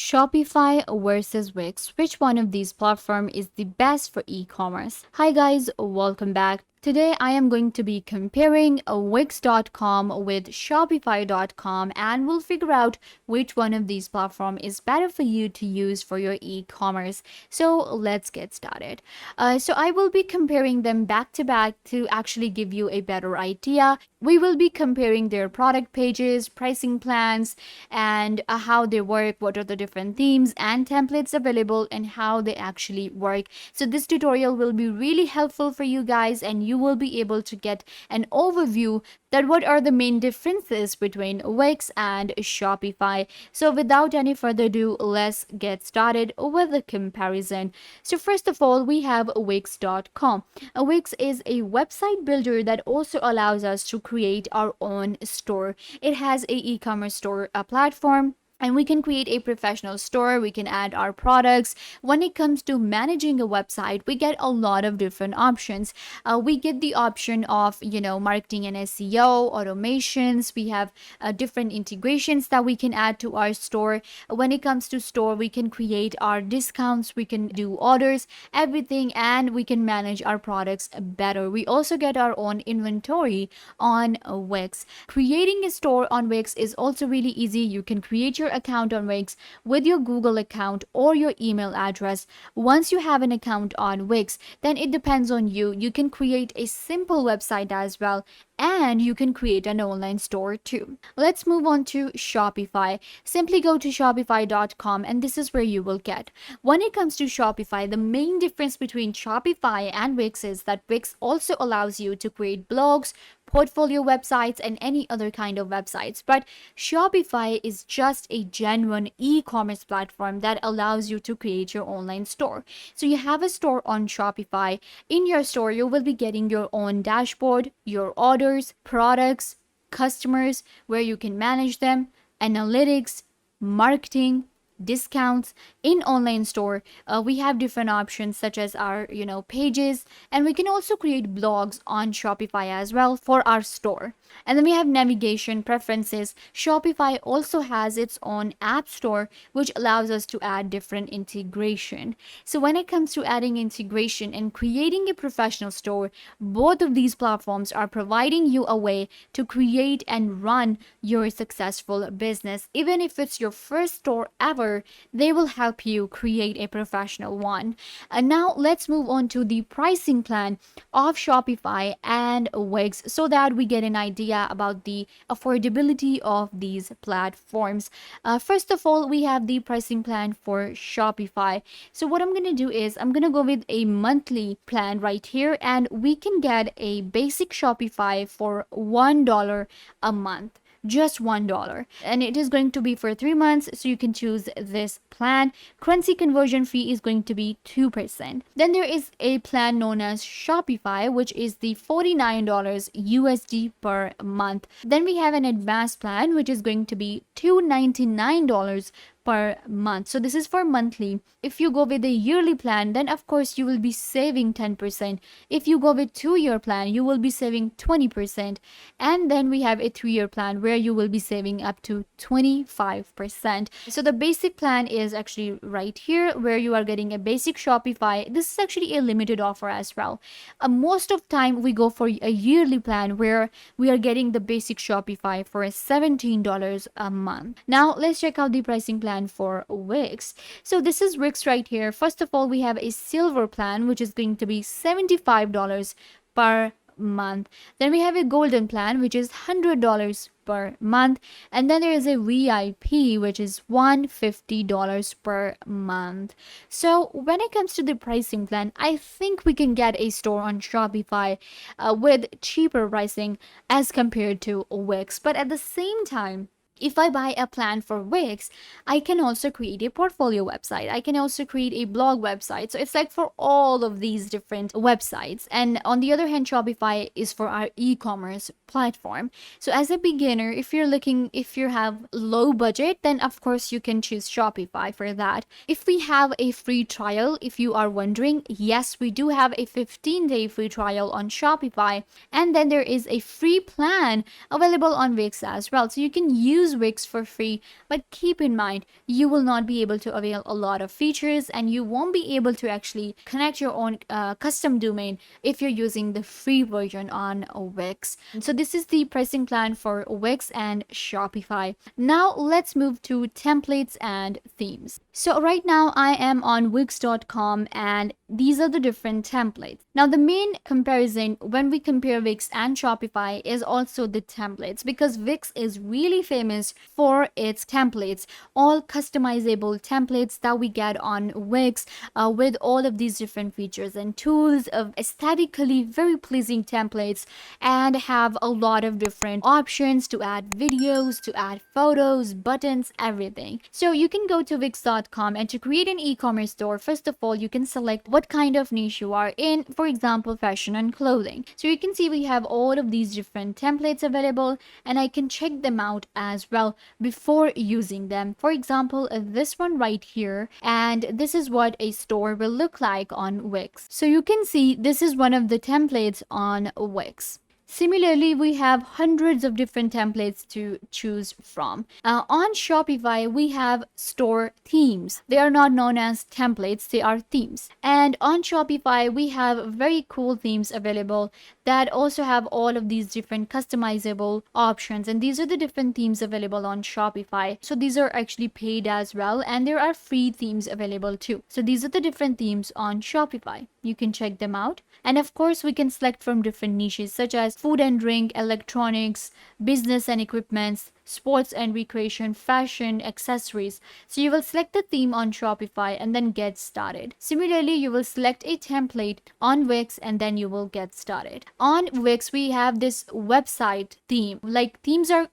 Shopify versus Wix. Which one of these platforms is the best for e-commerce? Hi guys, welcome back. Today I am going to be comparing Wix.com with Shopify.com and we'll figure out which one of these platforms is better for you to use for your e-commerce. So let's get started. So I will be comparing them back to back to actually give you a better idea. We will be comparing their product pages, pricing plans, and how they work, what are the different themes and templates available, and how they actually work. So this tutorial will be really helpful for you guys, and you will be able to get an overview that what are the main differences between Wix and Shopify. So without any further ado, let's get started with the comparison. So first of all, we have Wix.com. Wix is a website builder that also allows us to create our own store. It has a e-commerce store platform, and we can create a professional store. We can add our products. When it comes to managing a website, we get a lot of different options. We get the option of marketing and SEO automations. We have different integrations that we can add to our store. When it comes to store, we can create our discounts, we can do orders, everything, and we can manage our products better. We also get our own inventory on Wix. Creating a store on Wix is also really easy. You can create your account on Wix with your Google account or your email address. Once you have an account on Wix, then it depends on you. You can create a simple website as well, and you can create an online store too. Let's move on to Shopify. Simply go to shopify.com and this is where you will get. When it comes to Shopify, the main difference between Shopify and Wix is that Wix also allows you to create blogs, portfolio websites, and any other kind of websites. But Shopify is just a genuine e-commerce platform that allows you to create your online store. So you have a store on Shopify. In your store, you will be getting your own dashboard, your orders, products, customers, where you can manage them, analytics, marketing, discounts. In online store, we have different options such as our pages, and we can also create blogs on Shopify as well for our store. And then we have navigation preferences. Shopify also has its own app store, which allows us to add different integration. So when it comes to adding integration and creating a professional store, both of these platforms are providing you a way to create and run your successful business. Even if it's your first store ever, they will help you create a professional one. And now let's move on to the pricing plan of Shopify and Wix so that we get an idea about the affordability of these platforms. First of all, we have the pricing plan for Shopify. So what I'm going to do is I'm going to go with a monthly plan right here, and we can get a basic Shopify for $1 a month. Just $1, and it is going to be for 3 months, so you can choose this plan. Currency conversion fee is going to be 2%. Then there is a plan known as Shopify, which is the $49 USD per month. Then we have an advanced plan, which is going to be $299 per month. So this is for monthly. If you go with a yearly plan, then of course you will be saving 10%. If you go with 2-year plan, you will be saving 20%. And then we have a 3-year plan where you will be saving up to 25%. So the basic plan is actually right here, where you are getting a basic Shopify. This is actually a limited offer as well. Most of time we go for a yearly plan where we are getting the basic Shopify for $17 a month. Now let's check out the pricing plan for Wix. So this is Wix right here. First of all, we have a silver plan, which is going to be $75 per month. Then we have a golden plan, which is $100 per month, and then there is a VIP, which is $150 per month. So when it comes to the pricing plan, I think we can get a store on Shopify with cheaper pricing as compared to Wix. But at the same time, if I buy a plan for Wix, I can also create a portfolio website. I can also create a blog website. So it's like for all of these different websites. And on the other hand, Shopify is for our e-commerce platform. So as a beginner, if you have low budget, then of course you can choose Shopify for that. If we have a free trial, if you are wondering, yes, we do have a 15-day free trial on Shopify. And then there is a free plan available on Wix as well. So you can use use Wix for free, but keep in mind you will not be able to avail a lot of features, and you won't be able to actually connect your own custom domain if you're using the free version on Wix. So this is the pricing plan for Wix and Shopify. Now let's move to templates and themes. So right now I am on Wix.com, and these are the different templates. Now the main comparison when we compare Wix and Shopify is also the templates, because Wix is really famous for its templates, all customizable templates that we get on Wix with all of these different features and tools of aesthetically very pleasing templates, and have a lot of different options to add videos, to add photos, buttons, everything. So you can go to Wix.com, and to create an e-commerce store, first of all you can select what kind of niche you are in, for example fashion and clothing. So you can see we have all of these different templates available, and I can check them out as well before using them. For example, this one right here, and this is what a store will look like on Wix. So you can see this is one of the templates on Wix. Similarly, we have hundreds of different templates to choose from. On Shopify, we have store themes. They are not known as templates, they are themes. And on Shopify, we have very cool themes available that also have all of these different customizable options. And these are the different themes available on Shopify. So these are actually paid as well, and there are free themes available too. So these are the different themes on Shopify. You can check them out. And of course, we can select from different niches such as food and drink, electronics, business and equipments, sports and recreation, fashion, accessories. So you will select the theme on Shopify and then get started. Similarly, you will select a template on Wix and then you will get started. On Wix, we have this website theme. Like themes are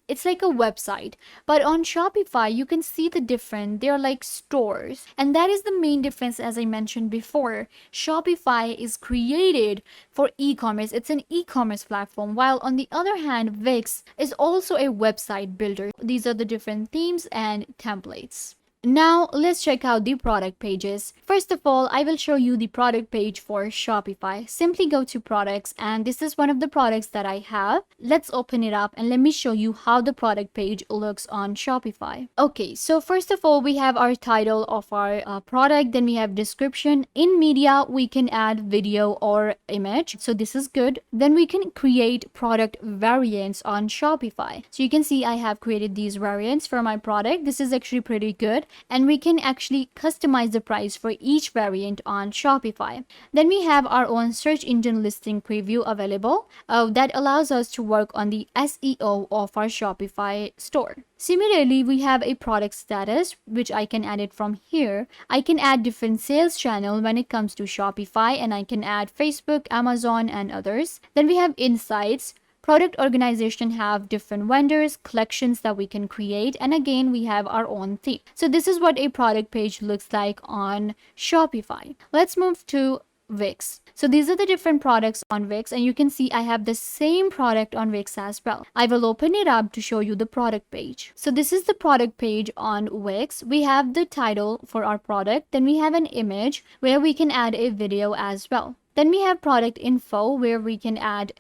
it's like a website. But on Shopify, you can see the different. They're like stores. And that is the main difference, as I mentioned before. Shopify is created for e-commerce. It's an e-commerce platform, while on the other hand, Wix is also a website builder. These are the different themes and templates. Now let's check out the product pages. First of all, I will show you the product page for Shopify. Simply go to products, and this is one of the products that I have. Let's open it up and let me show you how the product page looks on Shopify. Okay, so first of all, we have our title of our product, then we have description. In media, we can add video or image, so this is good. Then we can create product variants on Shopify. So you can see I have created these variants for my product. This is actually pretty good. And we can actually customize the price for each variant on Shopify. Then we have our own search engine listing preview available that allows us to work on the SEO of our Shopify store. Similarly, we have a product status, which I can add it from here. I can add different sales channels when it comes to Shopify, and I can add Facebook, Amazon, and others. Then we have insights. Product organization have different vendors, collections that we can create, and again we have our own theme. So this is what a product page looks like on Shopify. Let's move to Wix. So these are the different products on Wix, and you can see I have the same product on Wix as well. I will open it up to show you the product page. So this is the product page on Wix. We have the title for our product, then we have an image where we can add a video as well. Then we have product info where we can add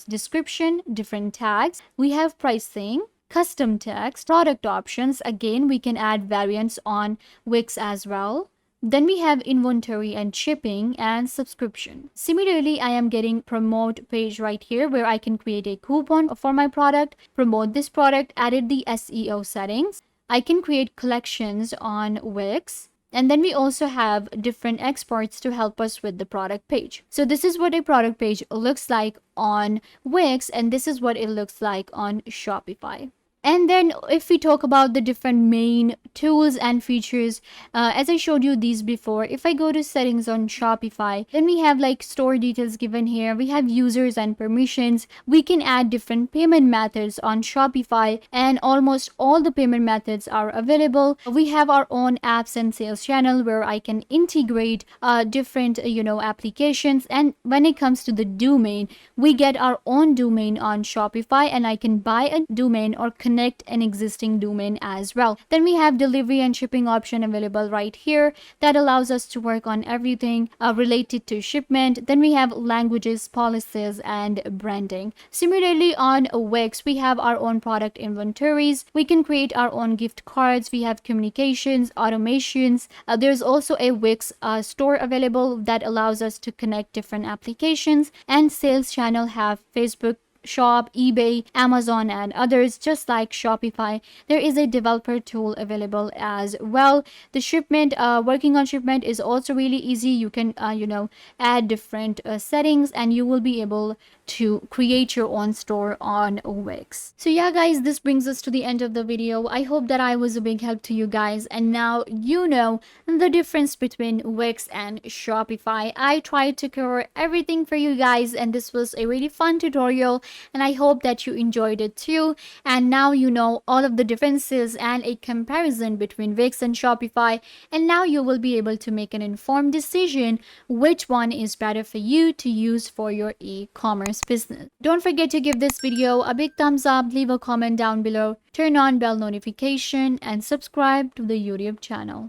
description, different tags. We have pricing, custom text, product options. Again, we can add variants on Wix as well. Then we have inventory and shipping and subscription. Similarly, I am getting promote page right here where I can create a coupon for my product, promote this product, added the SEO settings. I can create collections on Wix. And then we also have different exports to help us with the product page. So this is what a product page looks like on Wix, and this is what it looks like on Shopify. And then if we talk about the different main tools and features, as I showed you these before, if I go to settings on Shopify, then we have like store details given here. We have users and permissions. We can add different payment methods on Shopify, and almost all the payment methods are available. We have our own apps and sales channel where I can integrate different applications. And when it comes to the domain, we get our own domain on Shopify, and I can buy a domain or connect an existing domain as well. Then we have delivery and shipping option available right here that allows us to work on everything related to shipment. Then we have languages, policies, and branding. Similarly, on Wix, we have our own product inventories. We can create our own gift cards. We have communications, automations. There's also a Wix store available that allows us to connect different applications, and sales channel have Facebook Shop, eBay, Amazon, and others. Just like Shopify, there is a developer tool available as well. The shipment, working on shipment is also really easy. You can add different settings, and you will be able to create your own store on Wix. So yeah guys, this brings us to the end of the video. I hope that I was a big help to you guys, and now you know the difference between Wix and Shopify. I tried to cover everything for you guys, and this was a really fun tutorial, and I hope that you enjoyed it too. And now you know all of the differences and a comparison between Wix and Shopify, and now you will be able to make an informed decision which one is better for you to use for your e-commerce business. Don't forget to give this video a big thumbs up, leave a comment down below, turn on bell notification, and subscribe to the YouTube channel.